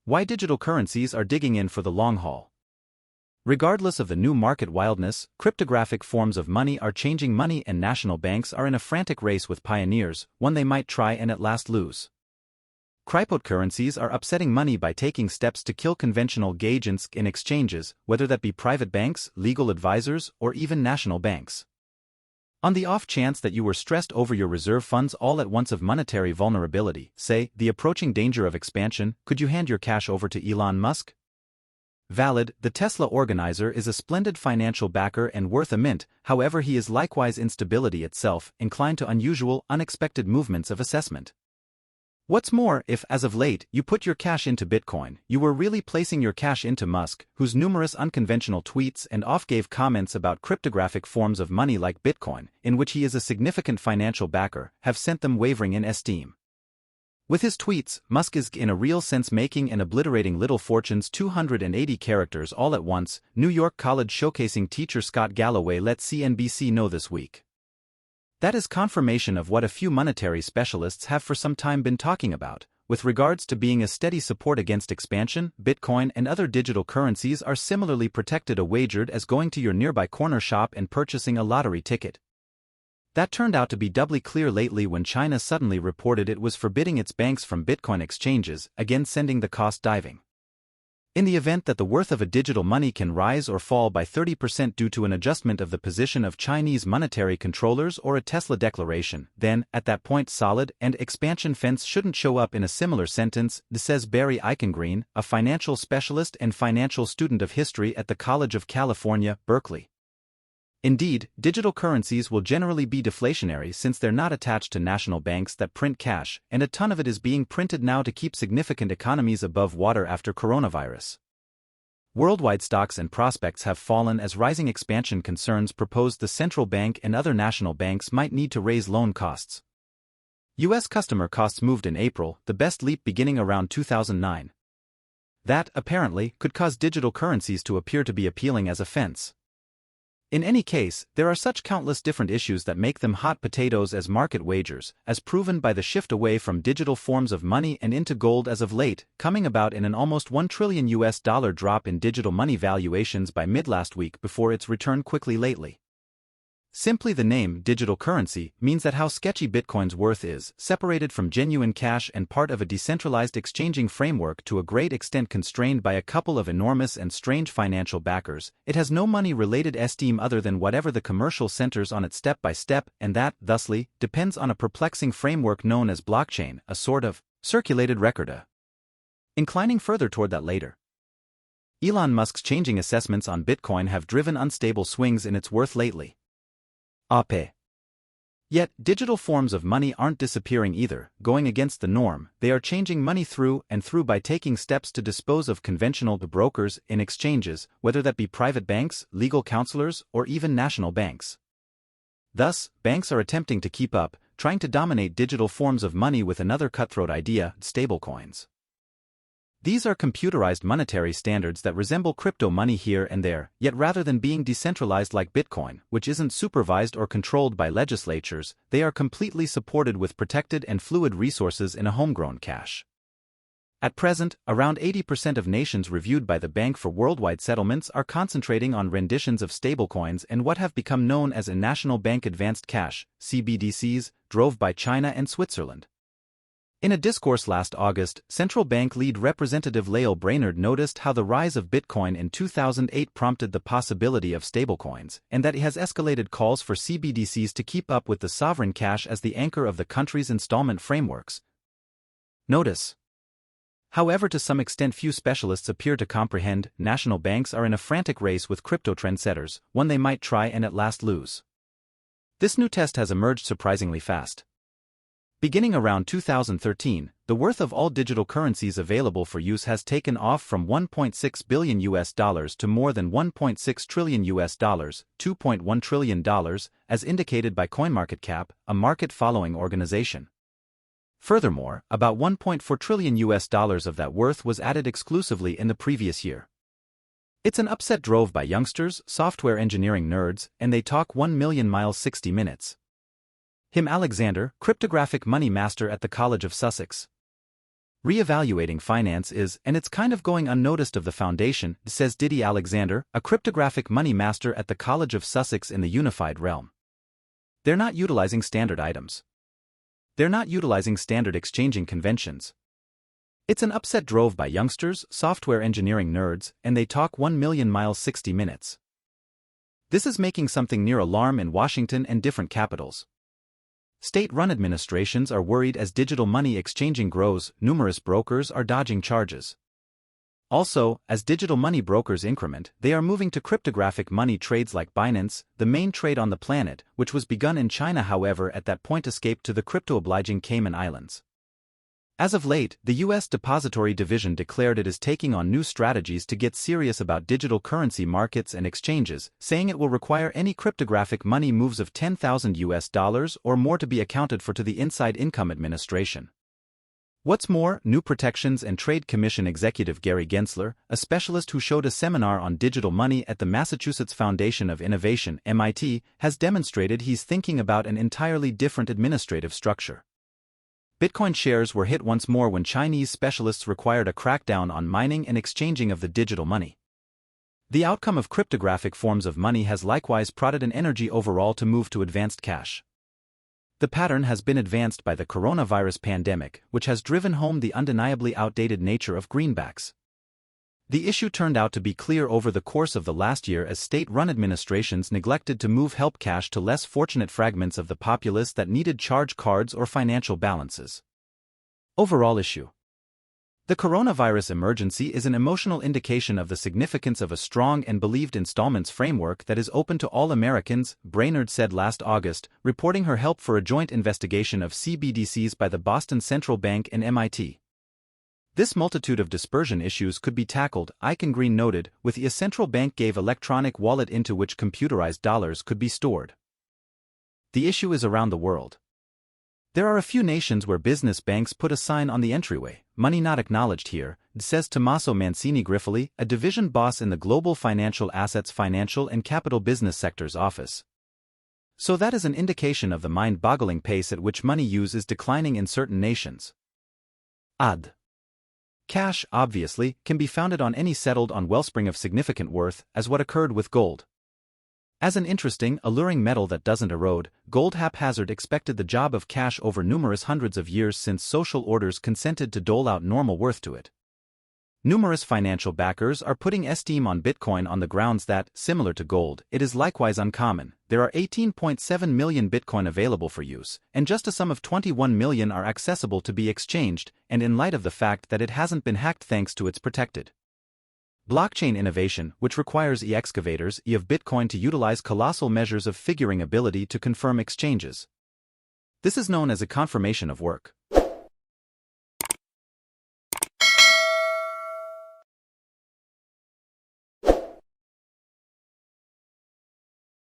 Why digital currencies are digging in for the long haul. Regardless of the new market wildness, cryptographic forms of money are changing money, and national banks are in a frantic race with pioneers, one they might try and at last lose. Cryptocurrencies are upsetting money by taking steps to kill conventional agents in exchanges, whether that be private banks, legal advisors, or even national banks. On the off chance that you were stressed over your reserve funds all at once of monetary vulnerability, say, the approaching danger of expansion, could you hand your cash over to Elon Musk? Valid, the Tesla organizer is a splendid financial backer and worth a mint, however he is likewise instability itself, inclined to unusual, unexpected movements of assessment. What's more, if, as of late, you put your cash into Bitcoin, you were really placing your cash into Musk, whose numerous unconventional tweets and off-gave comments about cryptographic forms of money like Bitcoin, in which he is a significant financial backer, have sent them wavering in esteem. With his tweets, Musk is in a real sense making and obliterating little fortunes 280 characters all at once, New York College showcasing teacher Scott Galloway let CNBC know this week. That is confirmation of what a few monetary specialists have for some time been talking about, with regards to being a steady support against expansion. Bitcoin and other digital currencies are similarly protected or wagered as going to your nearby corner shop and purchasing a lottery ticket. That turned out to be doubly clear lately when China suddenly reported it was forbidding its banks from Bitcoin exchanges, again sending the cost diving. In the event that the worth of a digital money can rise or fall by 30% due to an adjustment of the position of Chinese monetary controllers or a Tesla declaration, then, at that point solid and expansion fence shouldn't show up in a similar sentence, says Barry Eichengreen, a financial specialist and financial student of history at the College of California, Berkeley. Indeed, digital currencies will generally be deflationary since they're not attached to national banks that print cash, and a ton of it is being printed now to keep significant economies above water after coronavirus. Worldwide stocks and prospects have fallen as rising expansion concerns proposed the central bank and other national banks might need to raise loan costs. U.S. customer costs moved in April, the best leap beginning around 2009. That, apparently, could cause digital currencies to appear to be appealing as a fence. In any case, there are such countless different issues that make them hot potatoes as market wagers, as proven by the shift away from digital forms of money and into gold as of late, coming about in an almost $1 trillion drop in digital money valuations by mid-last week before its return quickly lately. Simply the name digital currency means that how sketchy Bitcoin's worth is, separated from genuine cash and part of a decentralized exchanging framework to a great extent constrained by a couple of enormous and strange financial backers, it has no money-related esteem other than whatever the commercial centers on it step by step, and that, thusly, depends on a perplexing framework known as blockchain, a sort of circulated record. Inclining further toward that later. Elon Musk's changing assessments on Bitcoin have driven unstable swings in its worth lately. Yet, digital forms of money aren't disappearing either, going against the norm. They are changing money through and through by taking steps to dispose of conventional brokers in exchanges, whether that be private banks, legal counselors, or even national banks. Thus, banks are attempting to keep up, trying to dominate digital forms of money with another cutthroat idea, stablecoins. These are computerized monetary standards that resemble crypto money here and there, yet rather than being decentralized like Bitcoin, which isn't supervised or controlled by legislatures, they are completely supported with protected and fluid resources in a homegrown cache. At present, around 80% of nations reviewed by the Bank for Worldwide Settlements are concentrating on renditions of stablecoins and what have become known as a National Bank Advanced Cash, CBDCs, drove by China and Switzerland. In a discourse last August, central bank lead Representative Lael Brainerd noticed how the rise of Bitcoin in 2008 prompted the possibility of stablecoins, and that it has escalated calls for CBDCs to keep up with the sovereign cash as the anchor of the country's installment frameworks. Notice. However, to some extent few specialists appear to comprehend, national banks are in a frantic race with crypto trendsetters, one they might try and at last lose. This new test has emerged surprisingly fast. Beginning around 2013, the worth of all digital currencies available for use has taken off from $1.6 billion to more than $1.6 trillion, $2.1 trillion, as indicated by CoinMarketCap, a market-following organization. Furthermore, about $1.4 trillion of that worth was added exclusively in the previous year. It's an upset drove by youngsters, software engineering nerds, and they talk 1 million miles 60 minutes. Him Alexander, cryptographic money master at the College of Sussex. Re-evaluating finance is, and it's kind of going unnoticed of the foundation, says Didi Alexander, a cryptographic money master at the College of Sussex in the Unified Realm. They're not utilizing standard items. They're not utilizing standard exchanging conventions. It's an upset drove by youngsters, software engineering nerds, and they talk 1,000,000 miles 60 minutes. This is making something near alarm in Washington and different capitals. State-run administrations are worried as digital money exchanging grows, numerous brokers are dodging charges. Also, as digital money brokers increment, they are moving to cryptographic money trades like Binance, the main trade on the planet, which was begun in China however at that point escaped to the crypto-obliging Cayman Islands. As of late, the U.S. Depository Division declared it is taking on new strategies to get serious about digital currency markets and exchanges, saying it will require any cryptographic money moves of $10,000 or more to be accounted for to the Inside Income Administration. What's more, New Protections and Trade Commission executive Gary Gensler, a specialist who showed a seminar on digital money at the Massachusetts Foundation of Innovation (MIT), has demonstrated he's thinking about an entirely different administrative structure. Bitcoin shares were hit once more when Chinese specialists required a crackdown on mining and exchanging of the digital money. The outcome of cryptographic forms of money has likewise prodded an energy overall to move to advanced cash. The pattern has been advanced by the coronavirus pandemic, which has driven home the undeniably outdated nature of greenbacks. The issue turned out to be clear over the course of the last year as state-run administrations neglected to move help cash to less fortunate fragments of the populace that needed charge cards or financial balances. Overall issue. The coronavirus emergency is an emotional indication of the significance of a strong and believed installments framework that is open to all Americans, Brainerd said last August, reporting her help for a joint investigation of CBDCs by the Boston Central Bank and MIT. This multitude of dispersion issues could be tackled, Eichengreen noted, with a central bank gave electronic wallet into which computerized dollars could be stored. The issue is around the world. There are a few nations where business banks put a sign on the entryway, money not acknowledged here, says Tommaso Mancini Griffoli, a division boss in the Global Financial Assets Financial and Capital Business Sector's office. So that is an indication of the mind-boggling pace at which money use is declining in certain nations. Odd. Cash, obviously, can be founded on any settled on wellspring of significant worth, as what occurred with gold. As an interesting, alluring metal that doesn't erode, gold haphazard expected the job of cash over numerous hundreds of years since social orders consented to dole out normal worth to it. Numerous financial backers are putting esteem on Bitcoin on the grounds that, similar to gold, it is likewise uncommon. There are 18.7 million Bitcoin available for use, and just a sum of 21 million are accessible to be exchanged, and in light of the fact that it hasn't been hacked thanks to its protected blockchain innovation, which requires excavators of Bitcoin to utilize colossal measures of figuring ability to confirm exchanges. This is known as a confirmation of work.